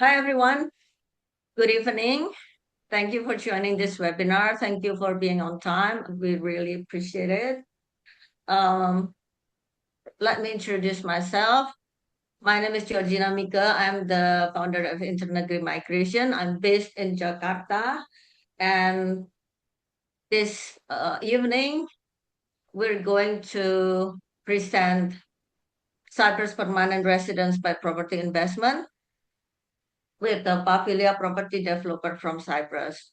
Hi, everyone. Good evening. Thank you for joining this webinar. Thank you for being on time. We really appreciate it. Let me introduce myself. My name is Georgina Mika. I'm the founder of Internegeri Migration. I'm based in Jakarta. And this evening, we're going to present Cyprus Permanent Residence by Property Investment with the Pavilia property developer from Cyprus.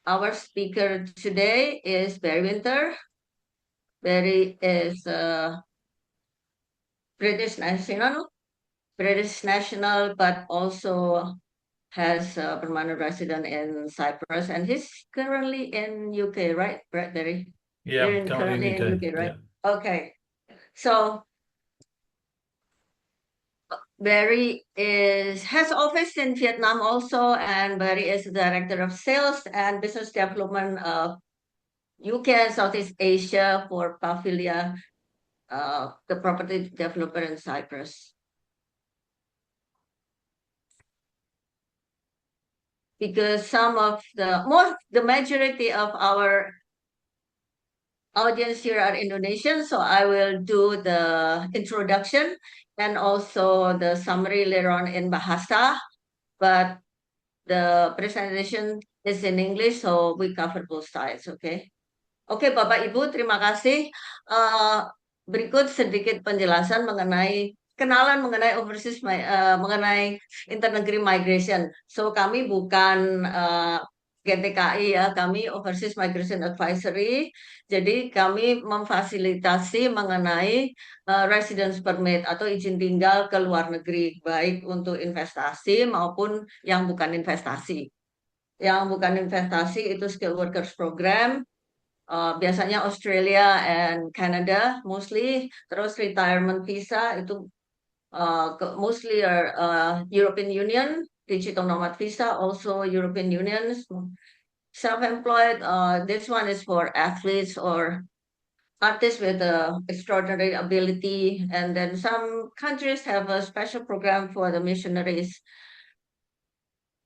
Our speaker today is Barry Winter. Barry is British national, but also has a permanent resident in Cyprus, and he's currently in UK, right, Barry? Yeah, You're currently in UK, right? Yeah. Okay. So Barry has office in Vietnam also, and Barry is the director of sales and business development of UK and Southeast Asia for Pavilia, the property developer in Cyprus. Because the majority of our audience here are Indonesian, so I will do the introduction and also the summary later on in Bahasa, but the presentation is in English, so we cover both sides, okay? Oke, Bapak Ibu, terima kasih. Berikut sedikit penjelasan kenalan mengenai mengenai Internegeri Migration. So kami bukan GTKI ya, kami Overseas Migration Advisory. Jadi kami memfasilitasi mengenai residence permit atau izin tinggal ke luar negeri, baik untuk investasi maupun yang bukan investasi. Yang bukan investasi itu Skilled Workers Program. Biasanya Australia and Canada mostly, terus retirement visa itu mostly European Union, digital nomad visa also European Union, self-employed, this one is for athletes or artists with extraordinary ability, and then some countries have a special program for the missionaries.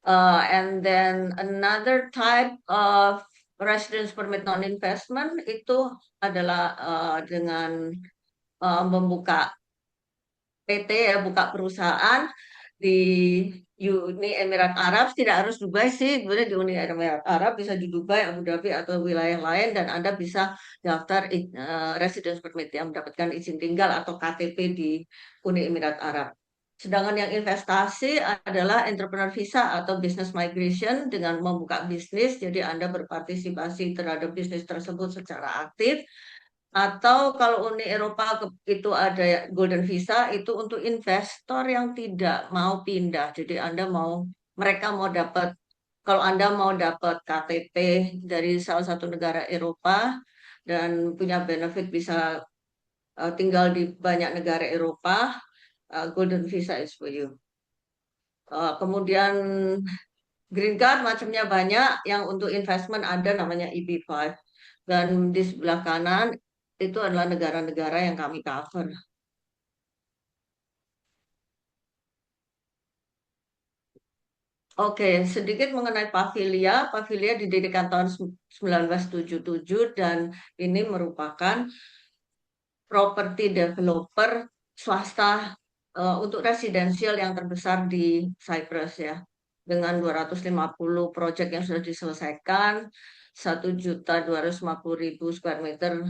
And then another type of residence permit non-investment itu adalah dengan membuka PT ya, buka perusahaan di Uni Emirat Arab, tidak harus Dubai sih, sebenarnya di Uni Emirat Arab bisa di Dubai, Abu Dhabi atau wilayah lain, dan Anda bisa daftar residence permit yang mendapatkan izin tinggal atau KTP di Uni Emirat Arab. Sedangkan yang investasi adalah entrepreneur visa atau business migration dengan membuka bisnis, jadi Anda berpartisipasi terhadap bisnis tersebut secara aktif. Atau kalau Uni Eropa itu ada golden visa, itu untuk investor yang tidak mau pindah. Jadi mereka mau dapat, kalau Anda mau dapat KTP dari salah satu negara Eropa dan punya benefit bisa tinggal di banyak negara Eropa, golden visa is for you. Kemudian green card macamnya banyak, yang untuk investment ada namanya EB5. Dan di sebelah kanan itu adalah negara-negara yang kami cover. Oke, sedikit mengenai Pavilia. Pavilia didirikan tahun 1977 dan ini merupakan property developer swasta untuk residensial yang terbesar di Cyprus ya. Dengan 250 proyek yang sudah diselesaikan, 1.250.000 square meter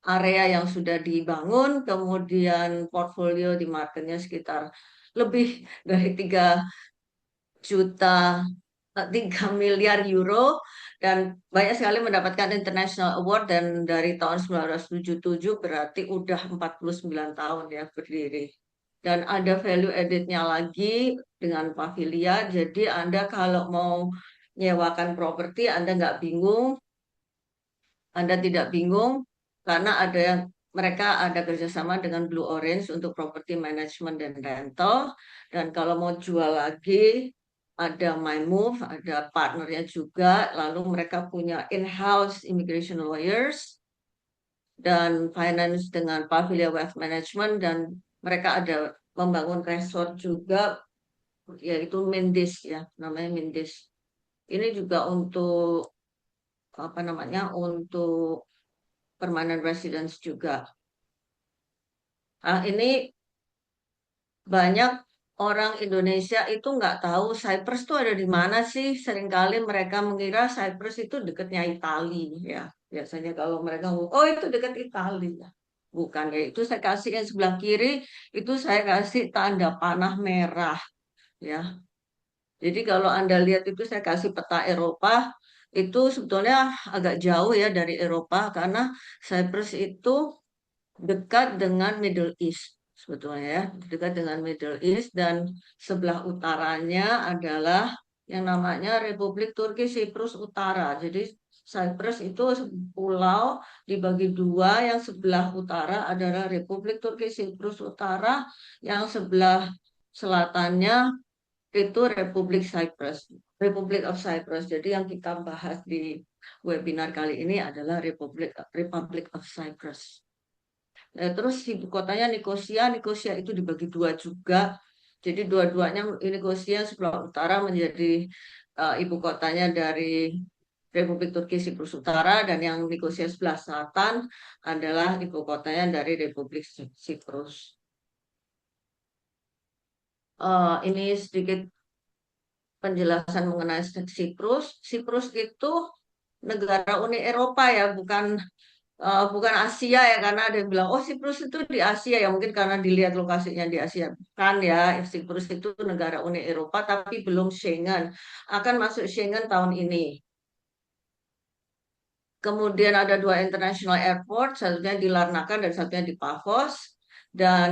area yang sudah dibangun, kemudian portfolio di marketnya sekitar lebih dari 3 miliar euro, dan banyak sekali mendapatkan international award, dan dari tahun 1977 berarti udah 49 tahun ya berdiri. Dan ada value added-nya lagi dengan Pavilia, jadi Anda kalau mau nyewakan properti Anda nggak bingung, Anda tidak bingung karena mereka ada kerjasama dengan Blue Orange untuk property management dan rental. Dan kalau mau jual lagi, ada MyMove, ada partnernya juga. Lalu mereka punya in-house immigration lawyers dan finance dengan Pavilia Wealth Management, dan mereka ada membangun resort juga, yaitu Mendes ya, namanya Mendes. Ini juga untuk apa namanya, untuk permanent residence juga. Nah, ini banyak orang Indonesia itu nggak tahu Cyprus itu ada di mana sih. Seringkali mereka mengira Cyprus itu dekatnya Italia ya. Biasanya kalau mereka ngomong, oh itu dekat Italia. Bukan ya, itu saya kasih yang sebelah kiri, itu saya kasih tanda panah merah ya. Jadi kalau Anda lihat itu saya kasih peta Eropa, itu sebetulnya agak jauh ya dari Eropa karena Cyprus itu dekat dengan Middle East sebetulnya ya, dekat dengan Middle East dan sebelah utaranya adalah yang namanya Republik Turki Siprus Utara. Jadi Cyprus itu pulau dibagi dua, yang sebelah utara adalah Republik Turki Siprus Utara, yang sebelah selatannya itu Republik Cyprus, Republic of Cyprus. Jadi yang kita bahas di webinar kali ini adalah Republic of Cyprus. Terus ibu kotanya Nikosia, Nikosia itu dibagi dua juga. Jadi dua-duanya Nikosia sebelah utara menjadi ibu kotanya dari Republik Turki Siprus Utara, dan yang Nikosia sebelah selatan adalah ibu kotanya dari Republik Siprus. Ini sedikit penjelasan mengenai Siprus. Siprus itu negara Uni Eropa ya, bukan Asia ya, karena ada yang bilang oh Siprus itu di Asia ya, mungkin karena dilihat lokasinya di Asia. Kan ya, Siprus itu negara Uni Eropa tapi belum Schengen, akan masuk Schengen tahun ini. Kemudian ada dua international airport, satunya di Larnaca dan satunya di Pafos. Dan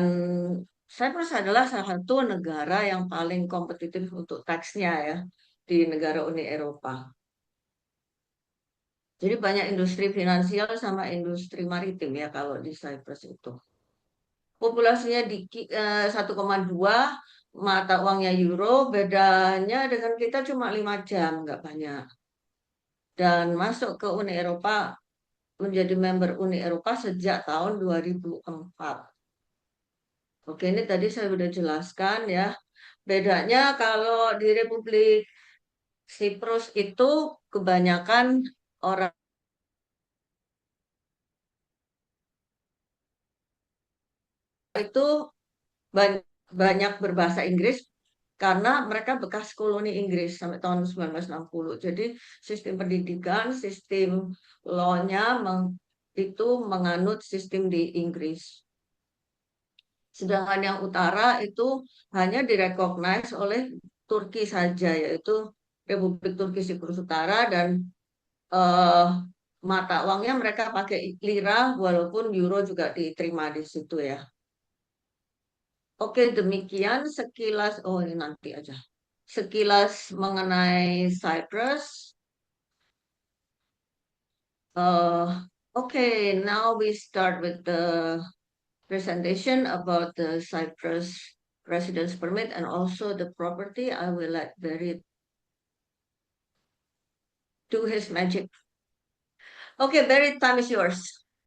Cyprus adalah salah satu negara yang paling kompetitif untuk taxnya ya di negara Uni Eropa. Jadi banyak industri finansial sama industri maritim ya kalau di Cyprus itu. Populasinya 1,2, mata uangnya euro, bedanya dengan kita cuma 5 jam, nggak banyak. Dan masuk ke Uni Eropa, menjadi member Uni Eropa sejak tahun 2004. Oke, ini tadi saya sudah jelaskan ya. Bedanya kalau di Republik Siprus itu kebanyakan orang itu banyak berbahasa Inggris karena mereka bekas koloni Inggris sampai tahun 1960. Jadi sistem pendidikan, sistem law-nya itu menganut sistem di Inggris. Sedangkan yang utara itu hanya direcognize oleh Turki saja, yaitu Republik Turki Siprus Utara, dan eh, mata uangnya mereka pakai lira, walaupun euro juga diterima di situ ya. Oke, demikian sekilas. Oh, ini nanti aja. Sekilas mengenai Cyprus. Okay, now we start with the presentation about the Cyprus residence permit and also the property. I will let Barry do his magic. Okay, Barry, time is yours.